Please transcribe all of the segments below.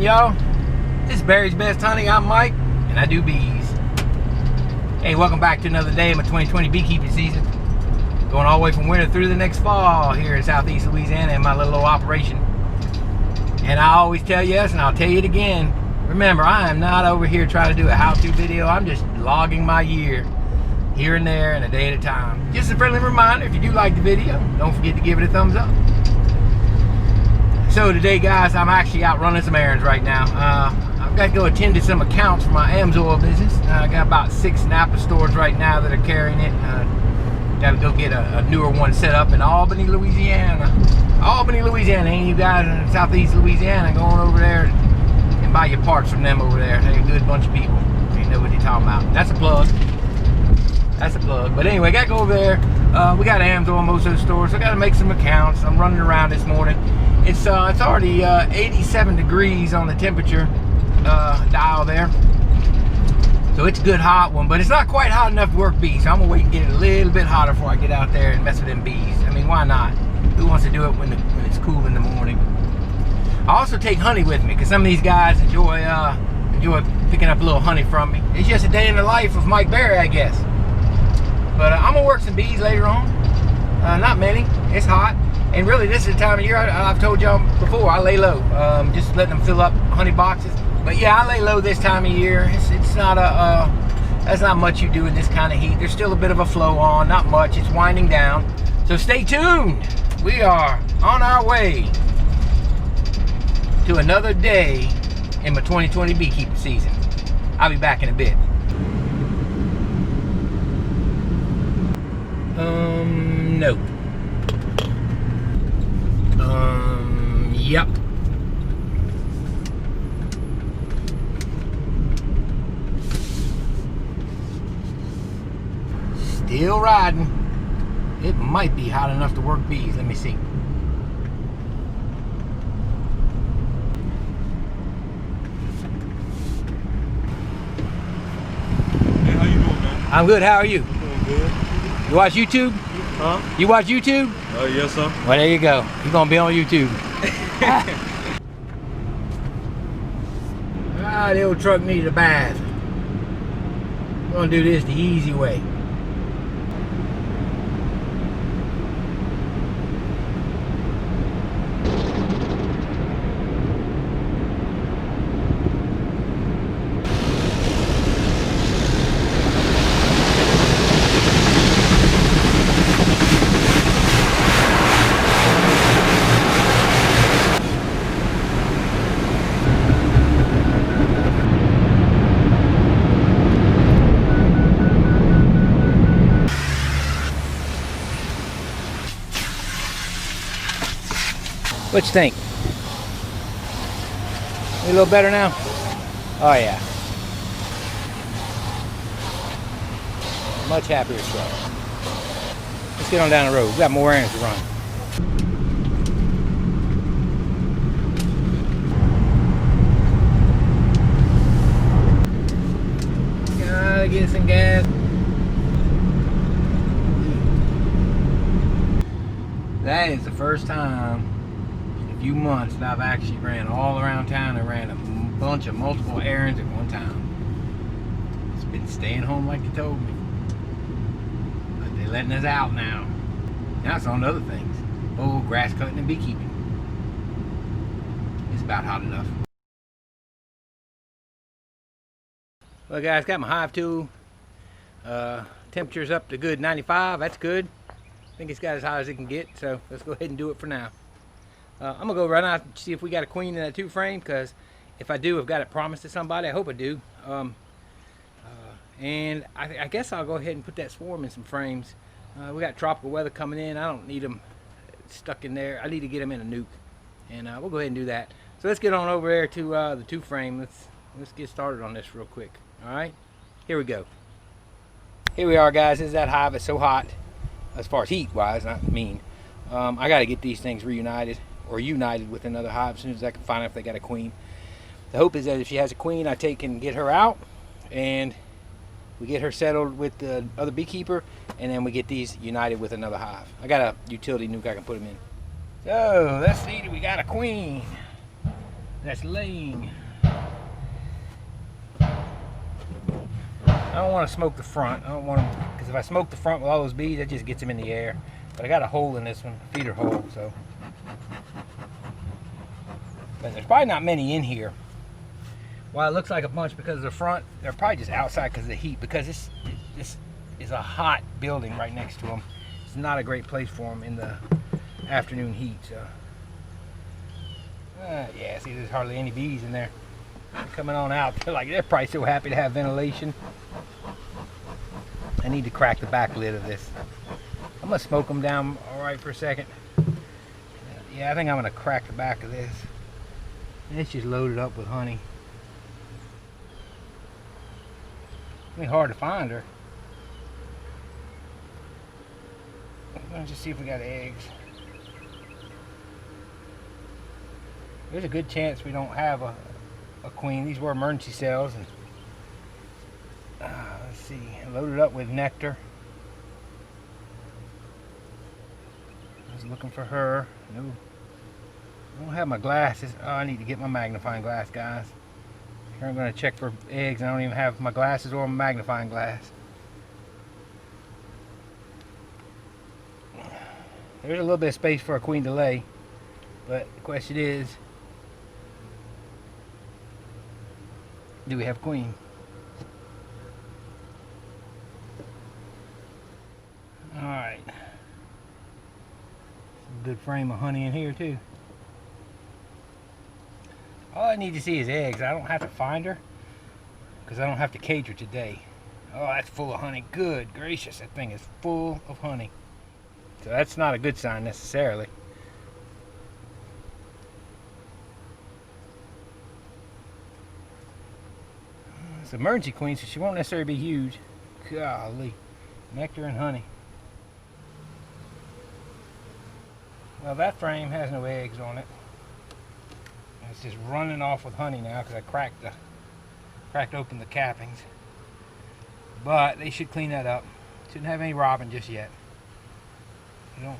morning, y'all. This is Barry's Best Honey. I'm Mike, and I do bees. Hey, welcome back to another day of my 2020 beekeeping season. Going all the way from winter through the next fall here in southeast Louisiana in my little old operation. And I always tell you this, and I'll tell you it again. Remember, I am not over here trying to do a how-to video. I'm just logging my year here and there and a day at a time. Just a friendly reminder, if you do like the video, don't forget to give it a thumbs up. So today, guys, I'm actually out running some errands right now. I've got to go attend to some accounts for my Amsoil business. I got about 6 Napa stores right now that are carrying it. Got to go get a newer one set up in Albany, Louisiana. Albany, Louisiana. Ain't you guys in southeast Louisiana going over there and buy your parts from them over there? They're a good bunch of people. You know what they're talking about. That's a plug. That's a plug. But anyway, got to go over there. We got Amsoil in most of the stores. So I got to make some accounts. I'm running around this morning. It's already 87 degrees on the temperature dial there. So it's a good hot one, but it's not quite hot enough to work bees. So I'm gonna wait and get it a little bit hotter before I get out there and mess with them bees. I mean, why not? Who wants to do it when it's cool in the morning? I also take honey with me because some of these guys enjoy picking up a little honey from me. It's just a day in the life of Mike Berry, I guess. But I'm gonna work some bees later on. Not many. It's hot. And really, this is the time of year, I've told y'all before, I lay low. Just letting them fill up honey boxes. But yeah, I lay low this time of year. It's not that's not much you do in this kind of heat. There's still a bit of a flow on, not much. It's winding down. So stay tuned. We are on our way to another day in my 2020 beekeeping season. I'll be back in a bit. Nope. Yep. Still riding. It might be hot enough to work bees. Let me see. Hey, how you doing, man? I'm good. How are you? Doing good. You watch YouTube? Huh? You watch YouTube? Yes, sir. Well, there you go. You're gonna be on YouTube. The old truck needed a bath. We're gonna do this the easy way. What you think? You a little better now? Oh yeah. Much happier stuff. Let's get on down the road. We got more errands to run. Gotta get some gas. That is the first time few months that I've actually ran all around town and ran a bunch of multiple errands at one time. It's been staying home like they told me. But they're letting us out now. Now it's on to other things. Oh, grass cutting and beekeeping. It's about hot enough. Well guys, got my hive tool. Temperature's up to good 95. That's good. I think it's got as high as it can get, so let's go ahead and do it for now. I'm gonna go right out and see if we got a queen in that 2 frame, because if I do, I've got it promised to somebody. I hope I do. And I guess I'll go ahead and put that swarm in some frames. We got tropical weather coming in. I don't need them stuck in there. I need to get them in a nuke, and we'll go ahead and do that. So let's get on over there to the 2 frame. Let's get started on this real quick. All right, here we go. Here we are, guys. This is that hive. It's so hot, as far as heat wise, not mean. I got to get these things reunited, or united with another hive as soon as I can find out if they got a queen. The hope is that if she has a queen, I take and get her out, and we get her settled with the other beekeeper, and then we get these united with another hive. I got a utility nuke I can put them in. So let's see, we got a queen. that's laying. I don't want to smoke the front. I don't want to, because if I smoke the front with all those bees, that just gets them in the air. But I got a hole in this one, a feeder hole, so. But there's probably not many in here. While it looks like a bunch because of the front, they're probably just outside because of the heat. Because this is a hot building right next to them. It's not a great place for them in the afternoon heat. So. Yeah, see, there's hardly any bees in there. They're coming on out. They're probably so happy to have ventilation. I need to crack the back lid of this. I'm gonna smoke them down all right for a second. Yeah, I think I'm gonna crack the back of this. It's just loaded up with honey. It's really hard to find her. Let's just see if we got eggs. There's a good chance we don't have a queen. These were emergency cells, and let's see, loaded up with nectar. I was looking for her. No, I don't have my glasses. Oh, I need to get my magnifying glass, guys. Here I'm going to check for eggs. I don't even have my glasses or my magnifying glass. There's a little bit of space for a queen to lay, but the question is, do we have a queen? Alright. Good frame of honey in here too. All I need to see is eggs. I don't have to find her because I don't have to cage her today. Oh, that's full of honey. Good gracious, that thing is full of honey. So that's not a good sign necessarily. It's an emergency queen, so she won't necessarily be huge. Golly. Nectar and honey. Well, that frame has no eggs on it. It's just running off with honey now because I cracked open the cappings. But they should clean that up. Shouldn't have any robin just yet. You know.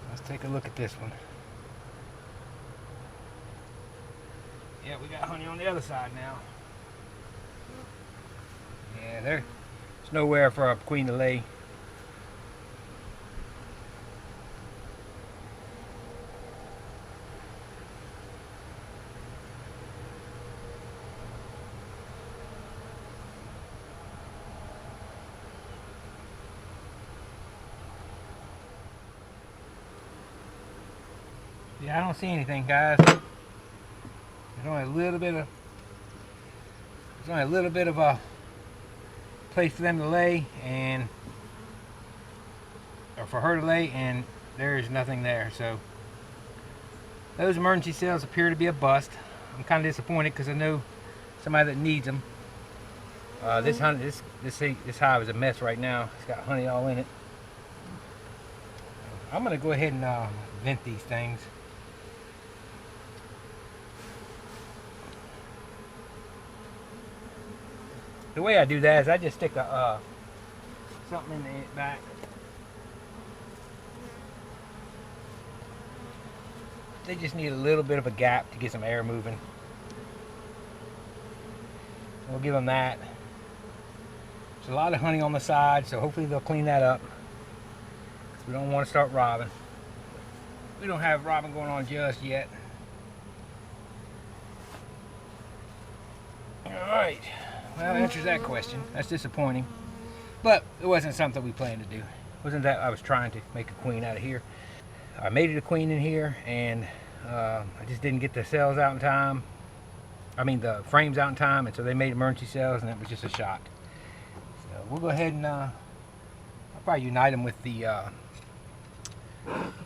Let's take a look at this one. Yeah, we got honey on the other side now. Yeah, there's nowhere for a queen to lay. Yeah, I don't see anything, guys. There's only a little bit of a place for them to lay, or for her to lay, and there's nothing there. So those emergency cells appear to be a bust. I'm kind of disappointed because I know somebody that needs them. This hive is a mess right now. It's got honey all in it. I'm gonna go ahead and vent these things. The way I do that is I just stick something in the back. They just need a little bit of a gap to get some air moving. We'll give them that. There's a lot of honey on the side, so hopefully they'll clean that up. We don't want to start robbing. We don't have robbing going on just yet. Alright. Well, that answers that question. That's disappointing. But it wasn't something we planned to do. It wasn't that I was trying to make a queen out of here. I made it a queen in here, and I just didn't get the cells out in time. I mean the frames out in time, and so they made emergency cells, and it was just a shock. So we'll go ahead and I'll probably unite them with the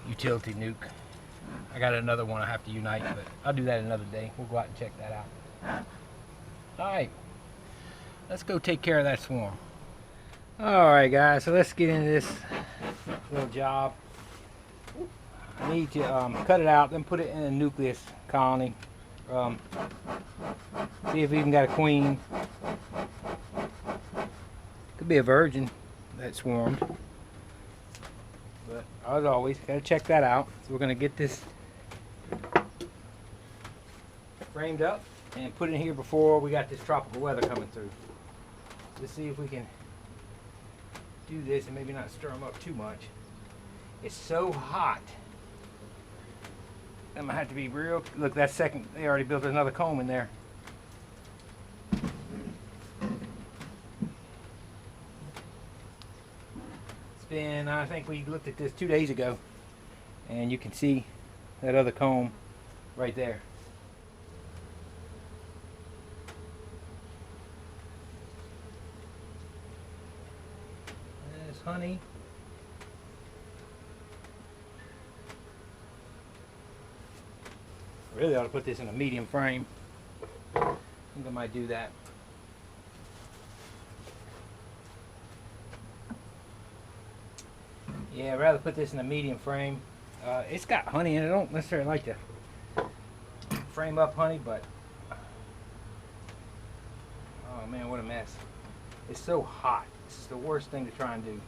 utility nuke. I got another one I have to unite, but I'll do that another day. We'll go out and check that out. Alright. Let's go take care of that swarm. Alright guys, so let's get into this little job. I need to cut it out, then put it in a nucleus colony. See if we even got a queen. Could be a virgin that swarmed. But as always, gotta check that out. So we're gonna get this framed up and put it in here before we got this tropical weather coming through. Let's see if we can do this and maybe not stir them up too much. It's so hot. I'm gonna have to be real. Look, that second, they already built another comb in there. It's been, I think we looked at this 2 days ago, and you can see that other comb right there. There's honey. Really ought to put this in a medium frame. I think I might do that. Yeah, I'd rather put this in a medium frame. It's got honey in it. I don't necessarily like to frame up honey, but oh man, what a mess. It's so hot. This is the worst thing to try and do.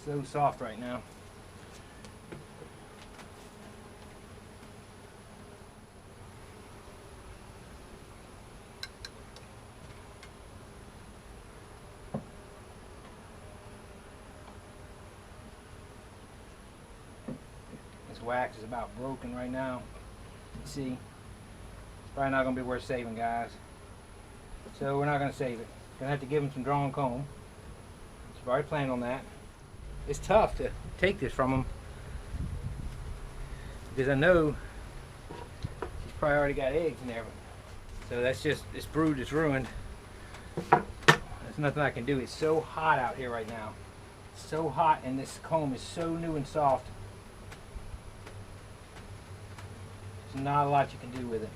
So soft right now. This wax is about broken right now. See, it's probably not going to be worth saving, guys. So we're not going to save it. Gonna have to give him some drawn comb. I've already planned on that. It's tough to take this from him because I know he's probably already got eggs in there. So that's just, this brood is ruined. There's nothing I can do. It's so hot out here right now. It's so hot, and this comb is so new and soft. There's not a lot you can do with it.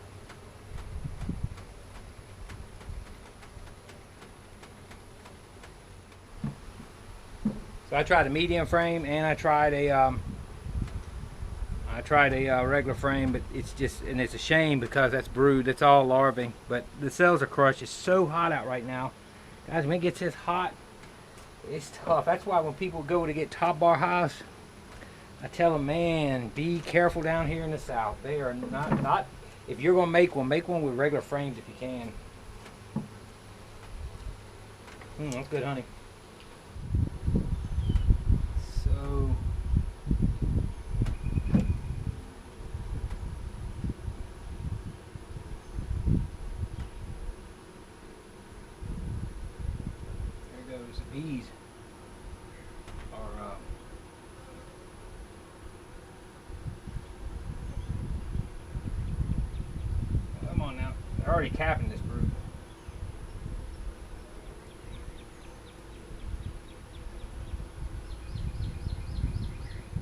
So I tried a medium frame and I tried a regular frame, but it's just, and it's a shame because that's brood, that's all larvae, but the cells are crushed. It's so hot out right now, guys. When it gets this hot, it's tough. That's why when people go to get top bar hives, I tell them, man, be careful down here in the south. They are not if you're gonna make one with regular frames if you can. That's good honey. Bees are come on now, they're already capping this brood.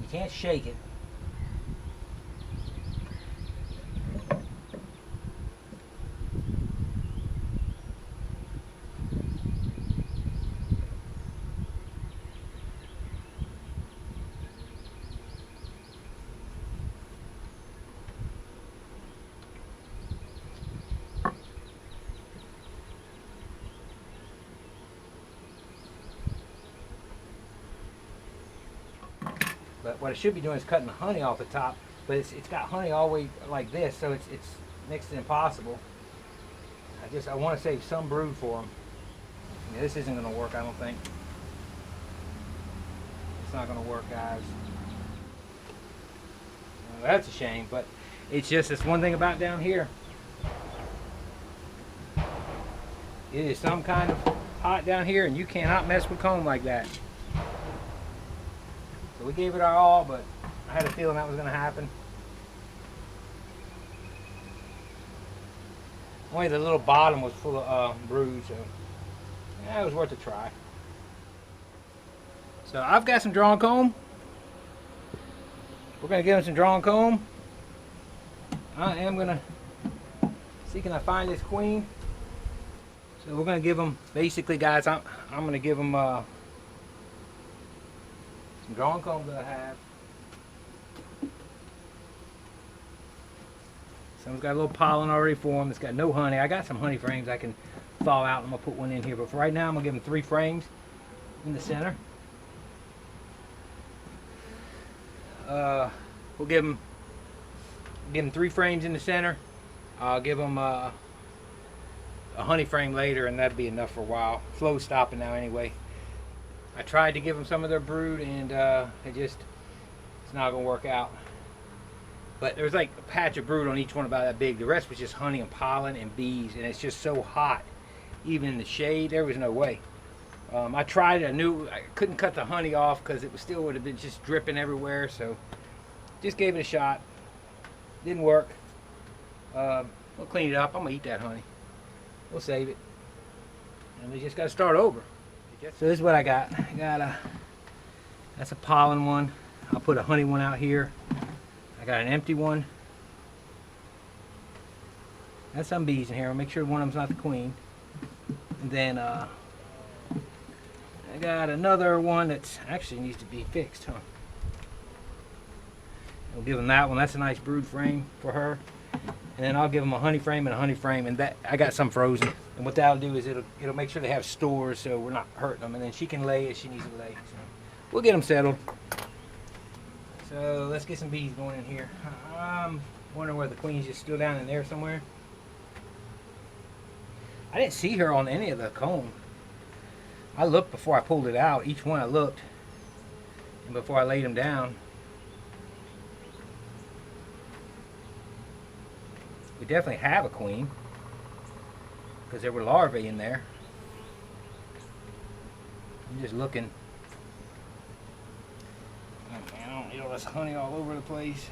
You can't shake it. But what I should be doing is cutting the honey off the top, but it's got honey all the way like this, so it's next to impossible. I want to save some brood for them. Yeah, this isn't going to work, I don't think. It's not going to work, guys. Well, that's a shame, but it's just this one thing about down here. It is some kind of hot down here, and you cannot mess with comb like that. So we gave it our all, but I had a feeling that was going to happen. Only the little bottom was full of brood, so yeah, it was worth a try. So I've got some drawn comb. We're going to give him some drawn comb. I am going to see, can I find this queen? So we're gonna give them, basically guys, I'm gonna give them some drawing combs that I have. Some's got a little pollen already for them. It's got no honey. I got some honey frames I can thaw out. I'm gonna put one in here, but for right now I'm gonna give them 3 frames in the center. We'll give them 3 frames in the center. I'll give them a honey frame later, and that'd be enough for a while. Flow's stopping now anyway. I tried to give them some of their brood, and it's not gonna work out. But there's like a patch of brood on each one about that big. The rest was just honey and pollen and bees, and it's just so hot. Even in the shade, there was no way. I tried it. I knew I couldn't cut the honey off because it was still would have been just dripping everywhere. So just gave it a shot. Didn't work. We'll clean it up. I'm gonna eat that honey. We'll save it, and we just got to start over. So this is what I got. I got that's a pollen one. I'll put a honey one out here. I got an empty one. Got some bees in here. I'll make sure one of them's not the queen. And then I got another one that's actually needs to be fixed, huh? I'll give them that one. That's a nice brood frame for her. And then I'll give them a honey frame and a honey frame, and that I got some frozen. And what that'll do is it'll make sure they have stores, so we're not hurting them. And then she can lay as she needs to lay. So we'll get them settled. So let's get some bees going in here. I'm wondering where the queen's just still down in there somewhere. I didn't see her on any of the comb. I looked before I pulled it out. Each one I looked, and before I laid them down. We definitely have a queen because there were larvae in there. I'm just looking. Oh man, I don't need all this honey all over the place.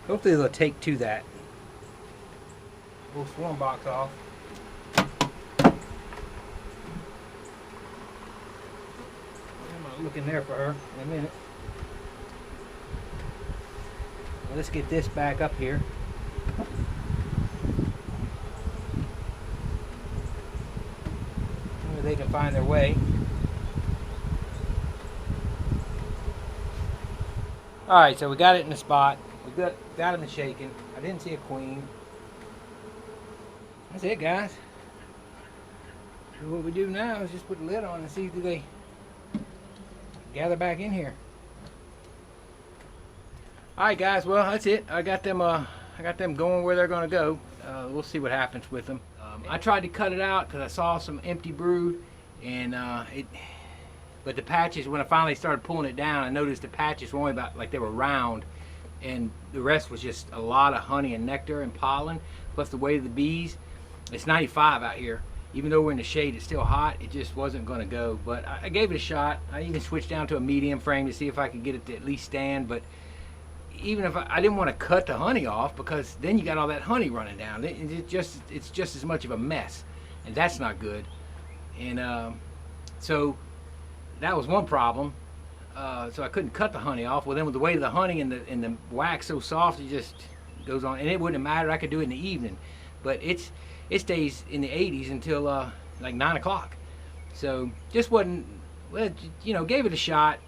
Hopefully they'll take to that. Pull swarm box off. I'm looking there for her in a minute. Well, let's get this back up here. Maybe they can find their way. Alright, so we got it in the spot. We got them shaking. I didn't see a queen. That's it, guys. So what we do now is just put the lid on and see if they gather back in here. Alright guys, well that's it. I got them going where they're gonna go. We'll see what happens with them. I tried to cut it out because I saw some empty brood, and but the patches, when I finally started pulling it down, I noticed the patches were only about, like, they were round, and the rest was just a lot of honey and nectar and pollen, plus the weight of the bees. It's 95 out here. Even though we're in the shade, it's still hot. It just wasn't going to go, but I gave it a shot. I even switched down to a medium frame to see if I could get it to at least stand. But even if I didn't want to cut the honey off, because then you got all that honey running down. It's just as much of a mess, and that's not good. And so that was one problem. So I couldn't cut the honey off. Well, then with the weight of the honey and the wax so soft, it just goes on. And it wouldn't have mattered. I could do it in the evening, but it stays in the 80s until like 9 o'clock. So just wasn't, well, you know, gave it a shot.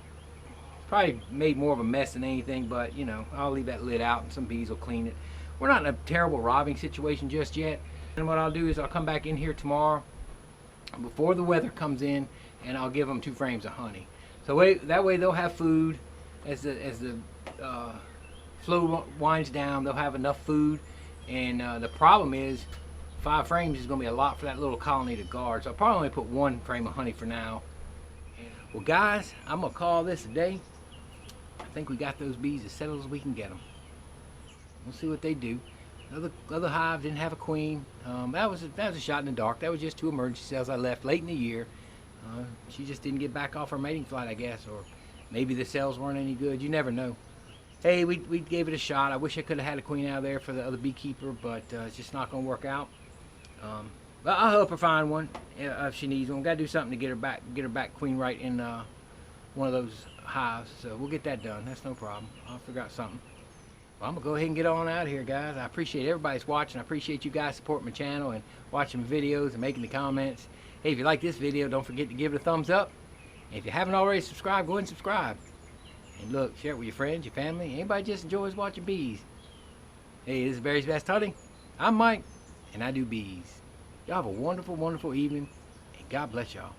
Probably made more of a mess than anything, but you know, I'll leave that lid out and some bees will clean it. We're not in a terrible robbing situation just yet. And what I'll do is I'll come back in here tomorrow before the weather comes in, and I'll give them 2 frames of honey. So that way they'll have food as the flow winds down. They'll have enough food, and the problem is 5 frames is going to be a lot for that little colony to guard. So I'll probably only put 1 frame of honey for now. Well guys, I'm going to call this a day. I think we got those bees as settled as we can get them. We'll see what they do. Other hive didn't have a queen. That was a shot in the dark. That was just 2 emergency cells I left late in the year. She just didn't get back off her mating flight, I guess, or maybe the cells weren't any good. You never know. Hey, we gave it a shot. I wish I could have had a queen out there for the other beekeeper, but it's just not going to work out. But I'll help her find one if she needs one. Got to do something to get her back queen right in one of those hives, so we'll get that done. That's no problem. I'll figure out something. Well, I'm gonna go ahead and get on out of here, guys. I appreciate everybody's watching. I appreciate you guys supporting my channel and watching my videos and making the comments. Hey, if you like this video, don't forget to give it a thumbs up. And if you haven't already subscribed, go ahead and subscribe. And look, share it with your friends, your family, anybody just enjoys watching bees. Hey, this is Barry's Best Hunting. I'm Mike, and I do bees. Y'all have a wonderful, wonderful evening, and God bless y'all.